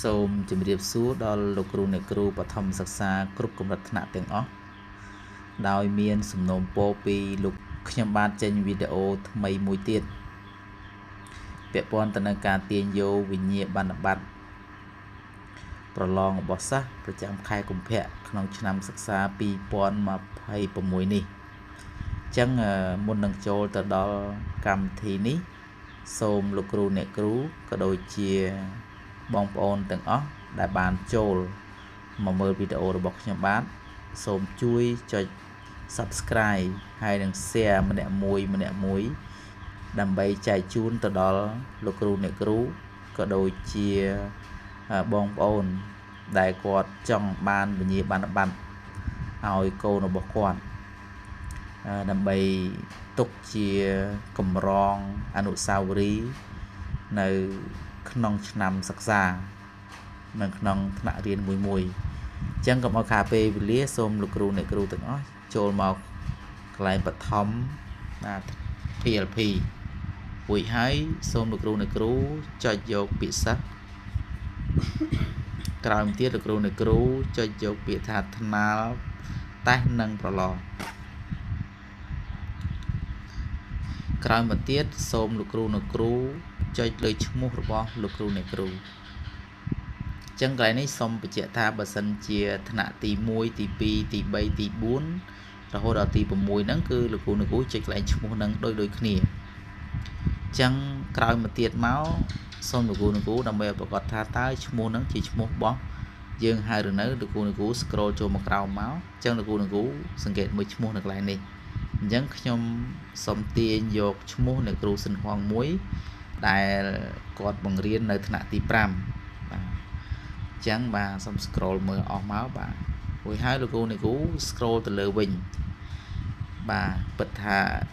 សូមជម្រាបសួរដល់លោកគ្រូអ្នកគ្រូបឋមសិក្សាគ្រប់កម្រិតថ្នាក់ទាំងអស់ដោយមានសំណូមពរពីលោកខ្ញុំបានចេញវីដេអូថ្មីមួយទៀតពាក់ព័ន្ធទៅនឹងការទាញយកវិញ្ញាបនបត្រប្រឡងរបស់សិស្សប្រចាំខែកុម្ភៈក្នុងឆ្នាំសិក្សា2026នេះអញ្ចឹងមុននឹងចូលទៅដល់កម្មវិធីនេះសូមលោកគ្រូអ្នកគ្រូក៏ដូចជាបងប្អូនទាំងអស់ដែលបានចូលមកមើលវីដេអូរបស់ខ្ញុំបាទសូមជួយចុច Subscribe ហើយនិង Share ម្នាក់មួយដើម្បីចែកជូនទៅដល់លោកគ្រូអ្នកគ្រូក៏ដូចជាបងប្អូនដែលគាត់ចង់បានវិញ្ញាបនបត្រឲ្យកូនរបស់គាត់ដើម្បីទុកជាកម្រងអនុស្សាវរីយ៍នៅក្នុងឆ្នាំសិក្សានៅក្នុងថ្នាក់រៀនមួយអញ្ចឹងកុំឲ្យខាតពេលវេលាសូមលោកគ្រូអ្នកគ្រូទាំងអស់ចូលមកកន្លែងបឋមPLP រួចហើយសូមលោកគ្រូអ្នកគ្រូចុចយកពាក្យសិស្សក្រោយមកទៀតលោកគ្រូអ្នកគ្រូចុចយកពាក្យថាថ្នាលតេស្តនិងប្រឡងក្រោយមកទៀតសូមលោកគ្រូអ្នកគ្រូចុចលើឈ្មោះរបស់លោកគ្រូអ្នកគ្រូអញ្ចឹងកន្លែងនេះសូមបញ្ជាក់ថាបើសិនជាថ្នាក់ទី1ទី2ទី3ទី4រហូតដល់ទី6ហ្នឹងគឺលោកគ្រូអ្នកគ្រូចុចកន្លែងឈ្មោះហ្នឹងដូចគ្នាអញ្ចឹងក្រោយមកទៀតមកសូមលោកគ្រូអ្នកគ្រូដើម្បីឲ្យប្រកាសថាតើឈ្មោះហ្នឹងជាឈ្មោះរបស់យើងហើយឬនៅលោកគ្រូអ្នកគ្រូ scroll ចូលមកក្រោមមកអញ្ចឹងលោកគ្រូអ្នកគ្រូសង្កេតមើលឈ្មោះនៅកន្លែងនេះអញ្ចឹងខ្ញុំសូមទាញយកឈ្មោះអ្នកគ្រូសិនហងមួយដែលគាត់បង្រៀននៅថ្នាក់ទី5បាទអញ្ចឹងបាទសូម scroll មើលអស់មកបាទរួចហើយលោកគ្រូអ្នកគ្រូ scroll ទៅលើវិញបាទ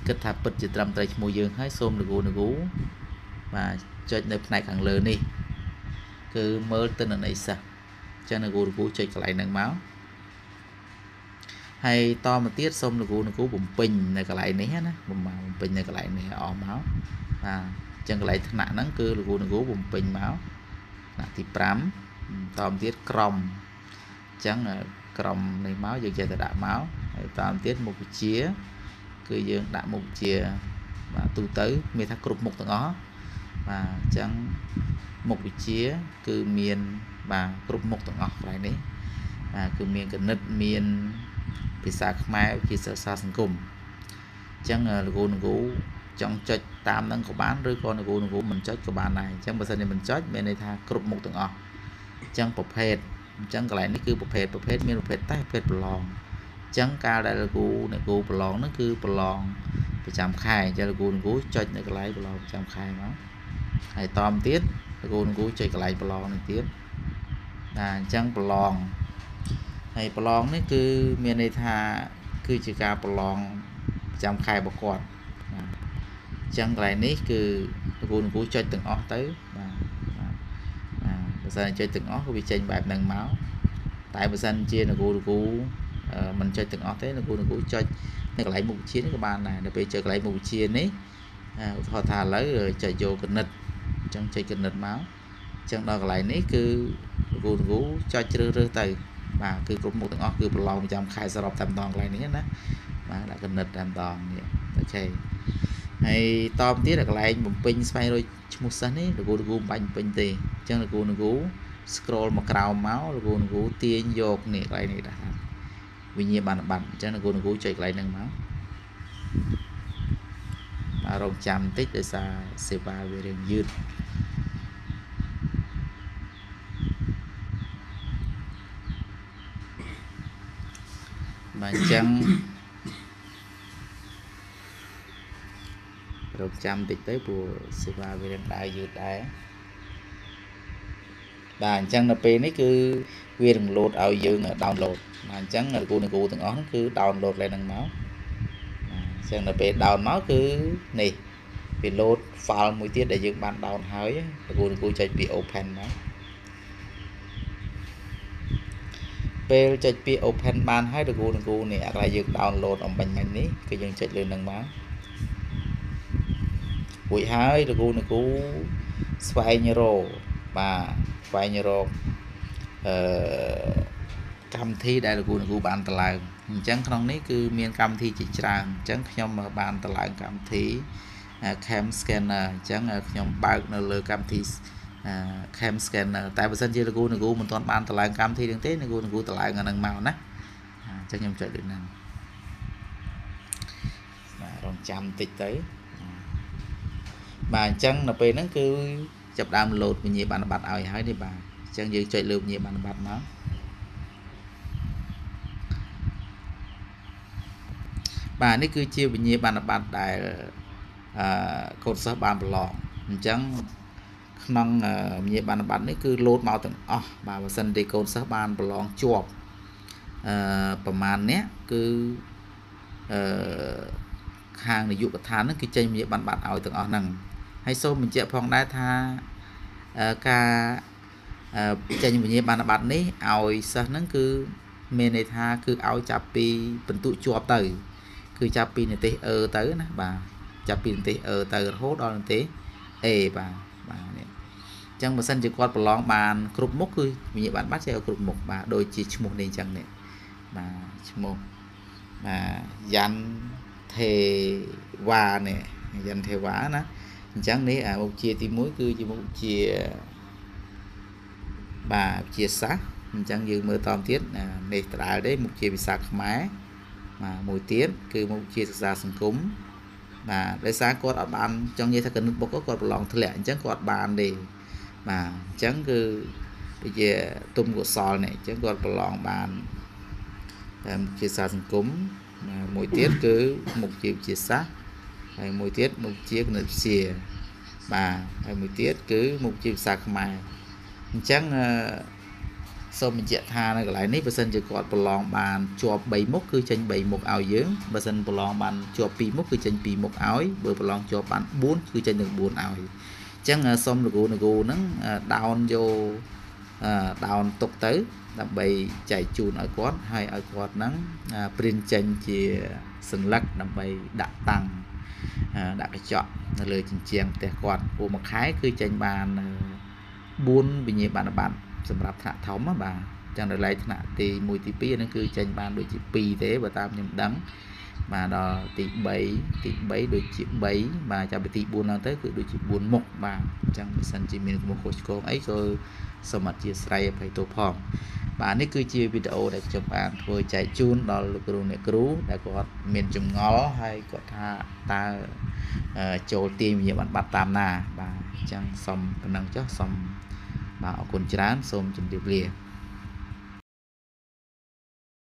គិតថាពិតជាត្រឹមត្រូវឈ្មោះយើងហើយសូមលោកគ្រូអ្នកគ្រូបាទចុចនៅផ្នែកខាងលើនេះគឺមើលទិន្នន័យសិស្សអញ្ចឹងលោកគ្រូអ្នកគ្រូចុចកន្លែងហ្នឹងមកហើយតមកទៀតសូមលោកគ្រូអ្នកគ្រូបំពេញនៅកន្លែងនេះណាបំពេញនៅកន្លែងនេះអស់មកបាទអញ្ចឹងកន្លែងថ្នាក់ហ្នឹងគឺលោកគ្រូអ្នកគ្រូបំពេញមកថ្នាក់ទី5តមកទៀតក្រុមអញ្ចឹងក្រុមនេះមកយើងចេះតែដាក់មកហើយតមកទៀតមុខវិជ្ជាគឺយើងដាក់មុខវិជ្ជាបាទទូទៅមានថាគ្រប់មុខទាំងអស់បាទអញ្ចឹងមុខវិជ្ជាគឺមានបាទគ្រប់មុខទាំងអស់កន្លែងនេះបាទគឺមានគណិតមានភាសាខ្មែរវិទ្យាសាស្ត្រសង្គមអញ្ចឹងលោកគ្រូអ្នកគ្រូចង់ចុចតាមហ្នឹងក៏បានឬក៏លោកគ្រូអ្នកគ្រូមិនចុចក៏បានដែរអញ្ចឹងបើសិនជាមិនចុចមានន័យថាគ្រប់មុខទាំងអស់អញ្ចឹងប្រភេទអញ្ចឹងកន្លែងនេះគឺប្រភេទមានប្រភេទតេស្តប្រភេទប្រឡងអញ្ចឹងការដែលលោកគ្រូអ្នកគ្រូប្រឡងហ្នឹងគឺប្រឡងប្រចាំខែអញ្ចឹងលោកគ្រូអ្នកគ្រូចុចនៅកន្លែងប្រឡងប្រចាំខែមកហើយតមទៀតលោកគ្រូអ្នកគ្រូចុចកន្លែងប្រឡងនេះទៀតអញ្ចឹងប្រឡងហើយប្រឡងនេះគឺមានន័យថាគឺជាការប្រឡងប្រចាំខែរបស់គាត់បាទអញ្ចឹងកន្លែងនេះគឺលោកគ្រូអ្នកគ្រូចុចទាំងអស់ទៅបាទបើសិនចុចទាំងអស់គឺវាចេញបែបហ្នឹងមកតែបើសិនជាលោកគ្រូមិនចុចទាំងអស់ទេលោកគ្រូអ្នកគ្រូចុចនៅកន្លែងមុខវិជ្ជានេះក៏បានដែរដល់ពេលចុចកន្លែងមុខវិជ្ជានេះឧទាហរណ៍ថាឥឡូវចុចយកគណិតអញ្ចឹងចុចគណិតមកអញ្ចឹងដល់កន្លែងនេះគឺលោកគ្រូចុចជ្រើសរើសទៅបាទគឺគ្រប់មុខទាំងអស់គឺប្រឡងប្រចាំខែសរុបតែម្ដងកន្លែងនេះណាបាទដាក់គណិតតែម្ដងនេះអូខេហើយតបទៀតកន្លែងបំពេញស្វែងរកឈ្មោះសិស្សនេះលោកគ្រូមិនបាច់បំពេញទេអញ្ចឹងលោកគ្រូ scroll មកក្រោមមកលោកគ្រូទាញយកនេះកន្លែងនេះដាក់វិញ្ញាបនបត្រអញ្ចឹងលោកគ្រូចុចកន្លែងហ្នឹងមកបាទរងចាំបន្តិចដោយសារសេវាវារៀងយឺតបាទអញ្ចឹងរងចាំបន្តិចទៅព្រោះសេវាវារៀងដើរយឺតដែរបាទអញ្ចឹងនៅពេលនេះគឺវានឹងលោតឲ្យយើង download បាទអញ្ចឹងលោកគ្រូទាំងអស់ហ្នឹងគឺ download ឡើងហ្នឹងមកអញ្ចឹងនៅពេល down មកគឺនេះវា load file មួយទៀតដែលយើងបាន down ហើយលោកគ្រូចុចពី open មកពេលចុចពី open បានហើយលោកគ្រូនេះអាកន្លែងយើង download អំបញ្ញមិញនេះគឺយើងចុចលើហ្នឹងមករួចហើយលោកគ្រូស្វែងរក បាទស្វែងរកកម្មវិធីដែលលោកគ្រូបានតម្លើងអញ្ចឹងក្នុងនេះគឺមានកម្មវិធីជាច្រើនអញ្ចឹងខ្ញុំបានតម្លើងកម្មវិធី Cam Scanner អញ្ចឹងខ្ញុំបើកនៅលើកម្មវិធី Cam Scanner តែបើសិនជាលោកគ្រូមិនទាន់បានតម្លើងកម្មវិធីហ្នឹងទេលោកគ្រូតម្លើងអាហ្នឹងមកណាអញ្ចឹងខ្ញុំចុចលើហ្នឹងបាទរងចាំបន្តិចទៅបាទអញ្ចឹងនៅពេលហ្នឹងគឺចាប់ដើមលោតវិញ្ញាបនបត្រឲ្យហើយនេះបាទអញ្ចឹងយើងចុចលើវិញ្ញាបនបត្រមកបាទនេះគឺជាវិញ្ញាបនបត្រដែលកូនសិស្សបានប្រឡងអញ្ចឹងក្នុងវិញ្ញាបនបត្រនេះគឺលោតមកទាំងអស់បាទបើសិនទីកូនសិស្សបានប្រឡងជាប់ប្រមាណនេះគឺខាងនាយកដ្ឋានហ្នឹងគឺចេញវិញ្ញាបនបត្រឲ្យទាំងអស់ហ្នឹងហើយសូមបញ្ជាក់ផងដែរថាការចេញវិញ្ញាបនបត្រនេះឲ្យសិស្សហ្នឹងគឺមានន័យថាគឺឲ្យចាប់ពីបន្ទុកជាប់ទៅគឺចាប់ពីនិទេសទៅណាបាទចាប់ពីនិទេសទៅរហូតដល់និទេស A បាទនេះអញ្ចឹងបើសិនជាគាត់ប្រឡងបានគ្រប់មុខគឺវិញ្ញាបនបត្រចេះឲ្យគ្រប់មុខបាទដូចជាឈ្មោះនេះអញ្ចឹងនេះបាទឈ្មោះបាទយ៉ាន់ទេវ៉ានេះយ៉ាន់ទេវ៉ាណាអញ្ចឹងនេះមុខជាទី1គឺជាមុខជាបាទជាសាសអញ្ចឹងយើងមើលតមទៀតនេះដដែលទេមុខជាភាសាខ្មែរបាទមួយទៀតគឺមុខជាសិក្សាសង្គមបាទដោយសារគាត់អត់បានចង់និយាយថាគណិតបុកគាត់ប្រឡងធ្លាក់អញ្ចឹងគាត់បានទេបាទអញ្ចឹងគឺដូចជាទុំកុសលនេះអញ្ចឹងគាត់ប្រឡងបានជាសាសង្គមមួយទៀតគឺមុខជាវិទ្យាសាស្ត្រហើយមួយទៀតមុខជាគណិតវិទ្យាបាទហើយមួយទៀតគឺមុខជាភាសាខ្មែរអញ្ចឹងសូមបញ្ជាក់ថានៅកន្លែងនេះបើសិនជាគាត់ប្រឡងបានជាប់3មុខគឺចេញ3មុខឲ្យយើងបើសិនប្រឡងបានជាប់2មុខគឺចេញ2មុខឲ្យបើប្រឡងជាប់បាន4គឺចេញទាំង4ឲ្យអញ្ចឹងសូមលោកគ្រូហ្នឹងដោនទុកទៅដើម្បីចែកជូនឲ្យគាត់ហើយឲ្យគាត់ហ្នឹងព្រិនចេញជាសញ្ញាដើម្បីដាក់តាំងដាក់កញ្ចក់នៅលើជញ្ជាំងផ្ទះគាត់ព្រោះមួយខែគឺចេញបាន4វិញ្ញាបនបត្រសម្រាប់ថ្នាក់ធំបាទចឹងដល់ឡែកថ្នាក់ទី1ទី2ហ្នឹងគឺចេញបានដូចជា2ទេបើតាមខ្ញុំដឹងបាទដល់ទី3ដូចជា3បាទចាប់ពីទី4ឡើងទៅគឺដូចជា4មុខបាទអញ្ចឹងបើសិនជាមានកំហុសខុសឆ្គងអីក៏សូមអធិស្ឋានអភ័យទោសផងបាទនេះគឺជាវីដេអូដែលខ្ញុំបានធ្វើចែកជូនដល់លោកគ្រូអ្នកគ្រូដែលគាត់មានចម្ងល់ហើយគាត់ថាតើចូលទាញវិញ្ញាបនបត្រតាមណាបាទអញ្ចឹងសូមប៉ុណ្ណឹងចុះសូមបាទអរគុណច្រើនសូមជម្រាបលា